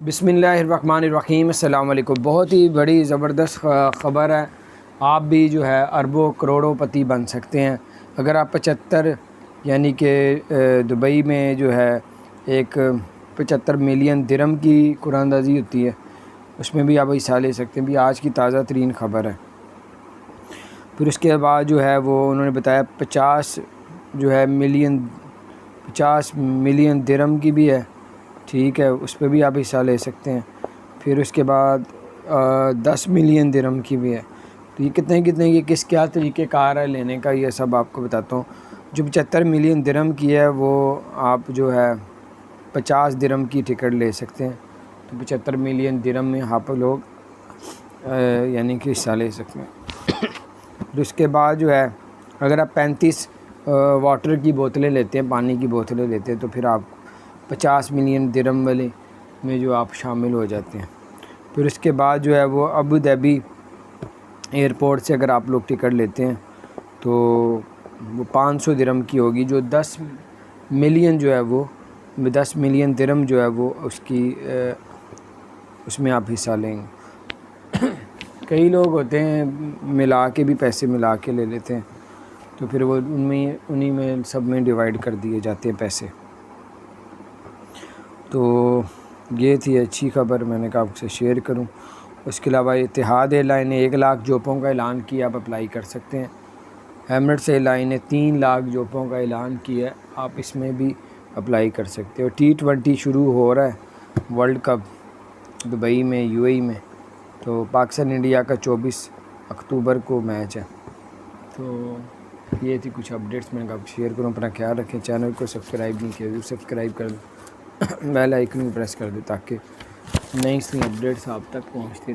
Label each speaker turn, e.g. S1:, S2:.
S1: بسم اللہ الرحمن الرحیم۔ السلام علیکم۔ بہت ہی بڑی زبردست خبر ہے، آپ بھی جو ہے اربوں کروڑوں پتی بن سکتے ہیں اگر آپ 75 یعنی کہ دبئی میں جو ہے ایک 75 ملین درہم کی قرآن اندازی ہوتی ہے، اس میں بھی آپ حصہ لے سکتے ہیں۔ بھی آج کی تازہ ترین خبر ہے۔ پھر اس کے بعد جو ہے وہ انہوں نے بتایا 50 ملین درہم کی بھی ہے، ٹھیک ہے، اس پہ بھی آپ حصہ لے سکتے ہیں۔ پھر اس کے بعد 10 ملین درہم کی بھی ہے۔ تو یہ کتنے یہ کیا طریقہ کار ہے لینے کا، یہ سب آپ کو بتاتا ہوں۔ جو 75 ملین درہم کی ہے وہ آپ جو ہے 50 درہم کی ٹکٹ لے سکتے ہیں، تو 75 ملین درہم میں آپ لوگ یعنی کہ حصہ لے سکتے ہیں۔ پھر اس کے بعد جو ہے اگر آپ 35 واٹر کی بوتلیں لیتے ہیں، پانی کی بوتلیں لیتے ہیں، تو پھر آپ 50 ملین درہم والے میں جو آپ شامل ہو جاتے ہیں۔ پھر اس کے بعد جو ہے وہ ابوظہبی ایئرپورٹ سے اگر آپ لوگ ٹکٹ لیتے ہیں تو وہ 500 درہم کی ہوگی، جو 10 ملین جو ہے وہ 10 ملین درہم جو ہے وہ اس میں آپ حصہ لیں گے۔ کئی لوگ ہوتے ہیں ملا کے بھی پیسے ملا کے لے لیتے ہیں، تو پھر وہ انہی میں سب میں ڈیوائیڈ کر دیے جاتے ہیں پیسے۔ تو یہ تھی اچھی خبر، میں نے کہا آپ سے شیئر کروں۔ اس کے علاوہ اتحاد ایئر لائن نے 1 لاکھ جابوں کا اعلان کیا، آپ اپلائی کر سکتے ہیں۔ ایمریٹس ایئر لائن نے 3 لاکھ جابوں کا اعلان کیا ہے، آپ اس میں بھی اپلائی کر سکتے ہو۔ T20 شروع ہو رہا ہے، ورلڈ کپ دبئی میں UAE میں، تو پاکستان انڈیا کا 24 اکتوبر کو میچ ہے۔ تو یہ تھی کچھ اپڈیٹس، میں نے کہا آپ شیئر کروں۔ اپنا خیال رکھیں، چینل کو سبسکرائب نہیں کیا تو سبسکرائب کر دیں، بیل آئیکن بھی پریس کر دیں تاکہ نئی اپڈیٹس آپ تک پہنچتی